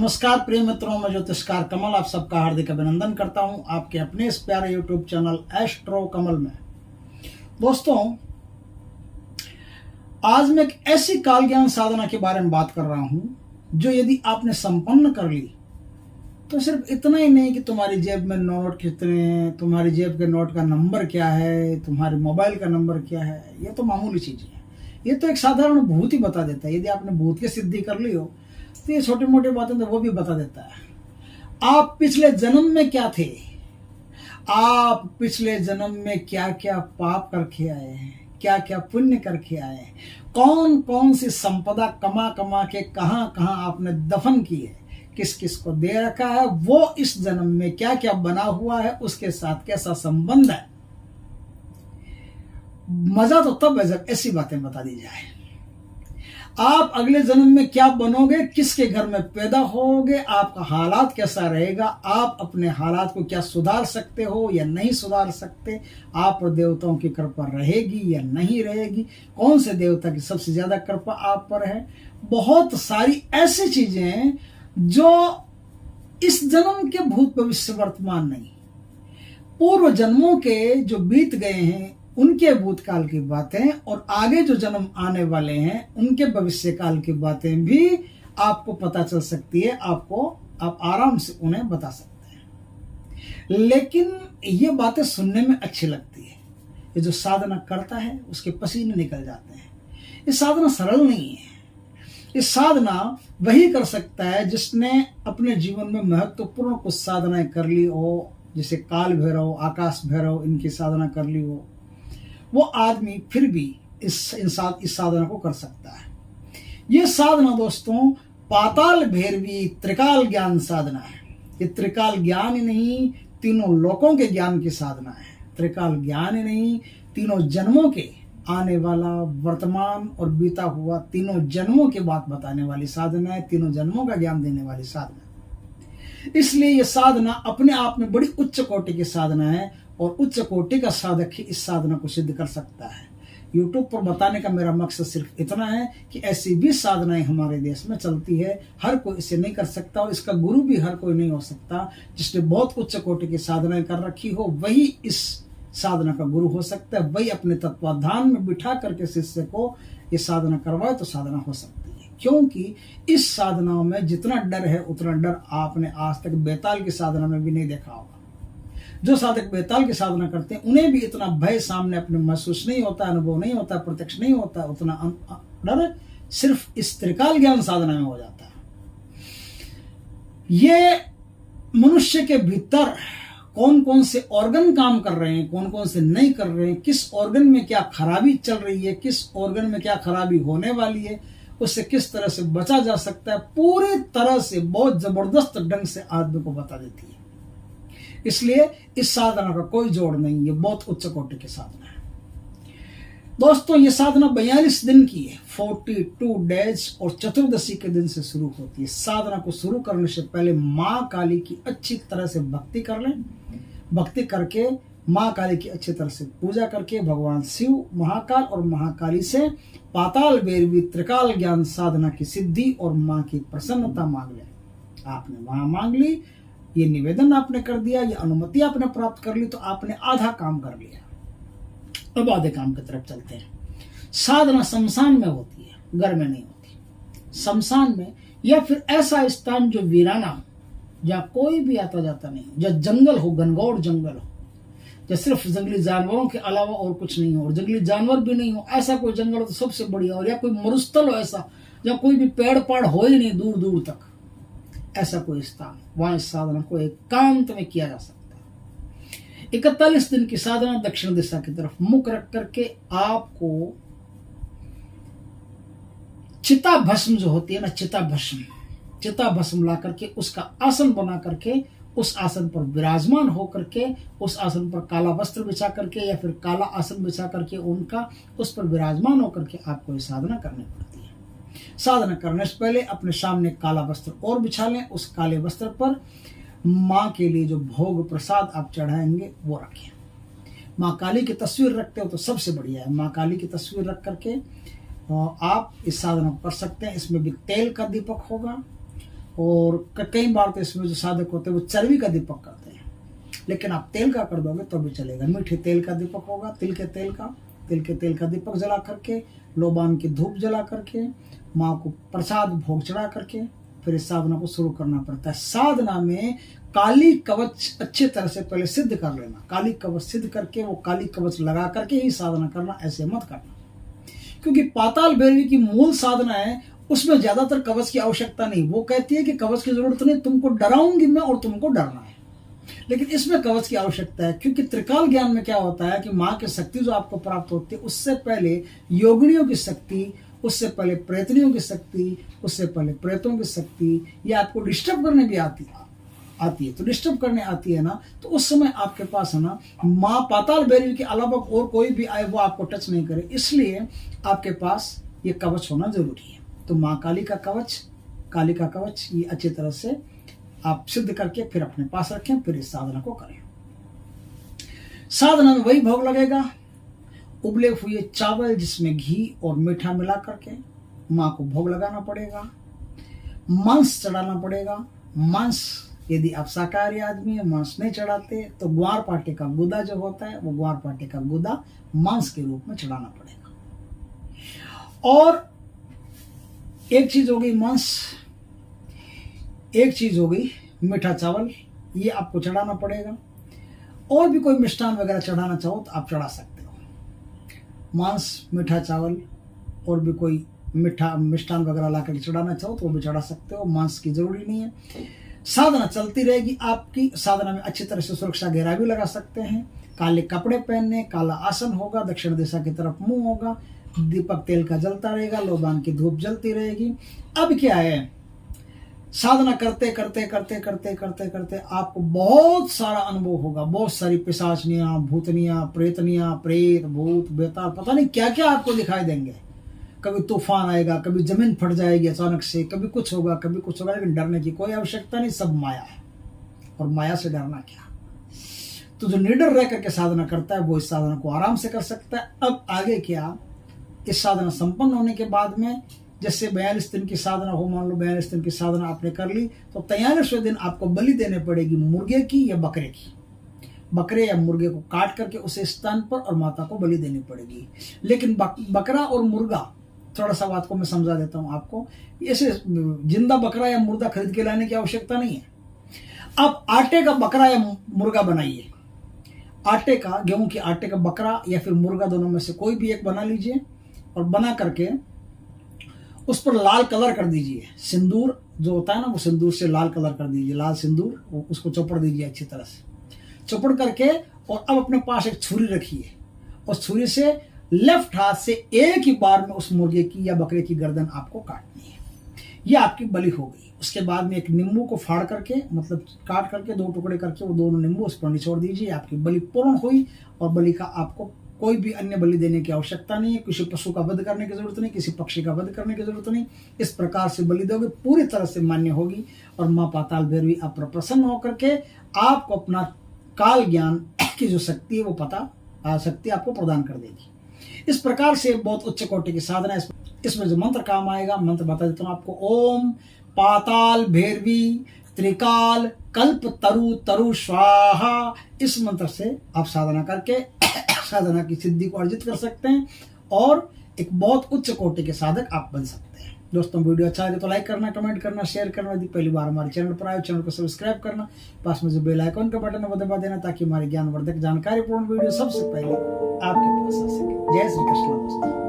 नमस्कार प्रिय मित्रों, मैं ज्योतिषकार कमल आप सबका हार्दिक अभिनंदन करता हूं आपके अपने इस प्यारे यूट्यूब चैनल एस्ट्रो कमल में। दोस्तों, आज मैं एक ऐसी काल ज्ञान साधना के बारे में बात कर रहा हूं जो यदि आपने संपन्न कर ली तो सिर्फ इतना ही नहीं कि तुम्हारी जेब में नोट कितने हैं, तुम्हारी जेब के नोट का नंबर क्या है, तुम्हारे मोबाइल का नंबर क्या है, ये तो मामूली चीजें हैं। ये तो एक साधारण भूत ही बता देता है। यदि आपने भूत की सिद्धि कर ली हो तो ये छोटी मोटी बातें तो वो भी बता देता है। आप पिछले जन्म में क्या थे, आप पिछले जन्म में क्या क्या पाप करके आए हैं, क्या क्या पुण्य करके आए हैं, कौन कौन सी संपदा कमा कमा के कहां कहां आपने दफन की है, किस किस को दे रखा है, वो इस जन्म में क्या क्या बना हुआ है, उसके साथ कैसा संबंध है। मजा तो तब है जब ऐसी बातें बता दी जाए। आप अगले जन्म में क्या बनोगे, किसके घर में पैदा होगे, आपका हालात कैसा रहेगा, आप अपने हालात को क्या सुधार सकते हो या नहीं सुधार सकते, आप पर देवताओं की कृपा रहेगी या नहीं रहेगी, कौन से देवता की सबसे ज्यादा कृपा आप पर है। बहुत सारी ऐसी चीजें हैं जो इस जन्म के भूत भविष्य वर्तमान नहीं, पूर्व जन्मों के जो बीत गए हैं उनके भूतकाल की बातें और आगे जो जन्म आने वाले हैं उनके भविष्य काल की बातें भी आपको पता चल सकती है। आप आराम से उन्हें बता सकते हैं। लेकिन ये बातें सुनने में अच्छी लगती है। ये जो साधना करता है उसके पसीने निकल जाते हैं। ये साधना सरल नहीं है। ये साधना वही कर सकता है जिसने अपने जीवन में महत्वपूर्ण कुछ साधनाएं कर ली हो, जैसे काल भैरव, आकाश भैरव, इनकी साधना कर ली हो। वो आदमी फिर भी इस साधना को कर सकता है। ये साधना दोस्तों पाताल भैरवी त्रिकाल ज्ञान साधना है। ये त्रिकाल ज्ञान ही नहीं, तीनों लोकों के ज्ञान की साधना है। त्रिकाल ज्ञान ही नहीं, तीनों जन्मों के आने वाला, वर्तमान और बीता हुआ तीनों जन्मों की बात बताने वाली साधना है। तीनों जन्मों का ज्ञान देने वाली साधना। इसलिए यह साधना अपने आप में बड़ी उच्च कोटि की साधना है और उच्च कोटि का साधक ही इस साधना को सिद्ध कर सकता है। YouTube पर बताने का मेरा मकसद सिर्फ इतना है कि ऐसी भी साधनाएं हमारे देश में चलती है। हर कोई इसे नहीं कर सकता और इसका गुरु भी हर कोई नहीं हो सकता। जिसने बहुत उच्च कोटि की साधनाएं कर रखी हो वही इस साधना का गुरु हो सकता है। वही अपने तत्वाधान में बिठा करके शिष्य को ये साधना करवाए तो साधना हो सकती है। क्योंकि इस साधनाओं में जितना डर है उतना डर आपने आज तक बेताल की साधना में भी नहीं देखा होगा। जो साधक बेताल की साधना करते हैं उन्हें भी इतना भय सामने अपने महसूस नहीं होता, अनुभव नहीं होता, प्रत्यक्ष नहीं होता। उतना डर सिर्फ इस त्रिकाल ज्ञान साधना में हो जाता है। ये मनुष्य के भीतर कौन कौन से ऑर्गन काम कर रहे हैं, कौन कौन से नहीं कर रहे हैं, किस ऑर्गन में क्या खराबी चल रही है, किस ऑर्गन में क्या खराबी होने वाली है, उससे किस तरह से बचा जा सकता है, पूरी तरह से बहुत जबरदस्त ढंग से आदमी को बता देती है। इसलिए इस साधना का कोई जोड़ नहीं, ये बहुत उच्च कोटि की साधना है। दोस्तों, ये साधना 42 दिन की है, 42 डेज और चतुर्दशी के दिन से शुरू होती है। साधना को शुरू करने से पहले माँ काली की अच्छी तरह से भक्ति कर लें। भक्ति करके माँ काली की अच्छी तरह से पूजा करके भगवान शिव, महाकाल और महाकाली से पाताल भैरवी त्रिकाल ज्ञान साधना की सिद्धि और माँ की प्रसन्नता मांग लें। आपने वहां मांग ली, ये निवेदन आपने कर दिया, ये अनुमति आपने प्राप्त कर ली, तो आपने आधा काम कर लिया। अब आधे काम की तरफ चलते हैं। साधना शमशान में होती है, घर में नहीं होती। शमशान में या फिर ऐसा स्थान जो वीराना हो, जहाँ कोई भी आता जाता नहीं, जहाँ जंगल हो, घनघोर जंगल हो, जहाँ सिर्फ जंगली जानवरों के अलावा और कुछ नहीं हो और जंगली जानवर भी नहीं हो, ऐसा कोई जंगल हो तो सबसे बढ़िया। और या कोई मरुस्थल हो ऐसा जहाँ कोई भी पेड़ पाड़ हो ही नहीं दूर दूर तक, ऐसा कोई स्थान, वहां इस साधना को एकांत में किया जा सकता है। 41 दिन की साधना दक्षिण दिशा की तरफ मुख रख करके आपको चिता भस्म जो होती है ना, चिता भस्म ला करके उसका आसन बना करके उस आसन पर विराजमान होकर के, उस आसन पर काला वस्त्र बिछा करके या फिर काला आसन बिछा करके उनका उस पर विराजमान होकर के आपको ये साधना करनी पड़ती है। साधना करने से पहले अपने सामने काला वस्त्र और बिछा लें। उस काले वस्त्र पर माँ के लिए जो भोग प्रसाद आप चढ़ाएंगे वो रखें। माँ काली की तस्वीर रखते हो तो सबसे बढ़िया है। माँ काली की तस्वीर रख करके आप इस साधना कर सकते हैं। इसमें भी तेल का दीपक होगा, और कई बार तो इसमें जो साधक होते हैं वो चर्बी का दीपक करते हैं, लेकिन आप तेल का कर दोगे तो भी चलेगा। मीठे तेल का दीपक होगा, तिल के तेल का दीपक जला करके, लोबान की धूप जला करके, माँ को प्रसाद भोग चढ़ा करके फिर इस साधना को शुरू करना पड़ता है। साधना में काली कवच अच्छी तरह से पहले सिद्ध कर लेना, काली कवच सिद्ध करके वो काली कवच लगा करके ही साधना करना, ऐसे मत करना। क्योंकि पाताल भैरवी की मूल साधना है, उसमें ज्यादातर कवच की आवश्यकता नहीं। वो कहती है कि कवच की जरूरत नहीं, तुमको डराऊंगी मैं और तुमको डरना है, लेकिन इसमें कवच की आवश्यकता है। क्योंकि त्रिकाल ज्ञान में क्या होता है कि माँ की शक्ति जो आपको प्राप्त होती है, उससे पहले योगिनियों की शक्ति, उससे पहले प्रेतनियों की शक्ति, उससे पहले प्रेतों की शक्ति, ये आपको डिस्टर्ब करने भी आती है। तो डिस्टर्ब करने आती है ना, तो उस समय आपके पास है ना, माँ पाताल भैरवी के अलावा और कोई भी आए वो आपको टच नहीं करे, इसलिए आपके पास ये कवच होना जरूरी है। तो माँ काली का कवच ये अच्छी तरह से आप सिद्ध करके फिर अपने पास रखें, फिर इस साधना को करें। साधना में वही भोग लगेगा, उबले हुए चावल जिसमें घी और मीठा मिला करके माँ को भोग लगाना पड़ेगा। मांस चढ़ाना पड़ेगा। मांस यदि आप शाकाहारी आदमी है, मांस नहीं चढ़ाते तो ग्वार पाटे का गुदा जो होता है, वो ग्वार पाटे का गुदा मांस के रूप में चढ़ाना पड़ेगा। और एक चीज हो गई मांस, एक चीज हो गई मीठा चावल, ये आपको चढ़ाना पड़ेगा। और भी कोई मिष्ठान वगैरह चढ़ाना चाहो तो आप चढ़ा सकते हो। मांस, मीठा चावल और भी कोई मीठा मिष्ठान वगैरह ला कर चढ़ाना चाहो तो वो भी चढ़ा सकते हो। मांस की जरूरी नहीं है। साधना चलती रहेगी आपकी। साधना में अच्छी तरह से सुरक्षा घेरा भी लगा सकते हैं। काले कपड़े पहनने, काला आसन होगा, दक्षिण दिशा की तरफ मुंह होगा, दीपक तेल का जलता रहेगा, लोबान की धूप जलती रहेगी। अब क्या है, साधना करते करते करते करते करते करते आपको बहुत सारा अनुभव होगा। बहुत सारी पिशाचनियां, भूतनियां, प्रेतनियां, प्रेत, भूत, बेताल, पता नहीं क्या क्या आपको दिखाई देंगे। कभी तूफान आएगा, कभी जमीन फट जाएगी अचानक से, कभी कुछ होगा, कभी कुछ होगा, लेकिन डरने की कोई आवश्यकता नहीं, सब माया है। और माया से डरना क्या। तो जो निडर रह करके साधना करता है वो इस साधना को आराम से कर सकता है। अब आगे क्या, इस साधना संपन्न होने के बाद में जैसे 42 दिन की साधना हो, मान लो 42 दिन की साधना आपने कर ली, तो 43वें दिन आपको बलि देने पड़ेगी, मुर्गे की या बकरे की। बकरे या मुर्गे को काट करके उसे स्थान पर और माता को बलि देनी पड़ेगी। लेकिन बकरा और मुर्गा, थोड़ा सा बात को मैं समझा देता हूं आपको। ऐसे जिंदा बकरा या मुर्गा खरीद के लाने की आवश्यकता नहीं है। आप आटे का बकरा या मुर्गा बनाइए। आटे का, गेहूं के आटे का बकरा या फिर मुर्गा, दोनों में से कोई भी एक बना लीजिए और बना करके उस पर लाल कलर कर दीजिए। सिंदूर जो होता है ना, वो सिंदूर से लाल कलर कर दीजिए, लाल सिंदूर, उसको चौपड़ दीजिए अच्छी तरह से। चौपड़ करके और अब अपने पास एक छुरी रखिए। उस छुरी से लेफ्ट हाथ से एक ही बार में उस मुर्गे की या बकरे की गर्दन आपको काटनी है। यह आपकी बलि हो गई। उसके बाद में एक नींबू को फाड़ करके, मतलब काट करके 2 टुकड़े करके वो दोनों नींबू उस पर निचोड़ दीजिए। आपकी बलि पूर्ण हुई और बलि का आपको कोई भी अन्य बलि देने की आवश्यकता नहीं है। किसी पशु का वध करने की जरूरत नहीं, किसी पक्षी का वध करने की जरूरत नहीं। इस प्रकार से बलि दोगे पूरी तरह से मान्य होगी और माँ पाताल भैरवी आप पर प्रसन्न होकर के आपको अपना काल ज्ञान की जो शक्ति है वो शक्ति आपको प्रदान कर देगी। इस प्रकार से बहुत उच्च कोटि की साधना है। इसमें जो मंत्र काम आएगा, मंत्र बता देता हूँ आपको। ओम पाताल भैरवी त्रिकाल कल्प तरु स्वाहा। इस मंत्र से आप साधना करके साधना की सिद्धि को अर्जित कर सकते हैं और एक बहुत उच्च कोटि के साधक आप बन सकते हैं। दोस्तों, वीडियो अच्छा लगे तो लाइक करना, कमेंट करना, शेयर करना। यदि पहली बार हमारे चैनल पर आए, चैनल को सब्सक्राइब करना, पास में जो बेल आइकन का बटन है वो दबा देना, ताकि हमारी ज्ञानवर्धक जानकारीपूर्ण वीडियो सबसे पहले आपके पास आ सके। जय श्री कृष्ण दोस्तों।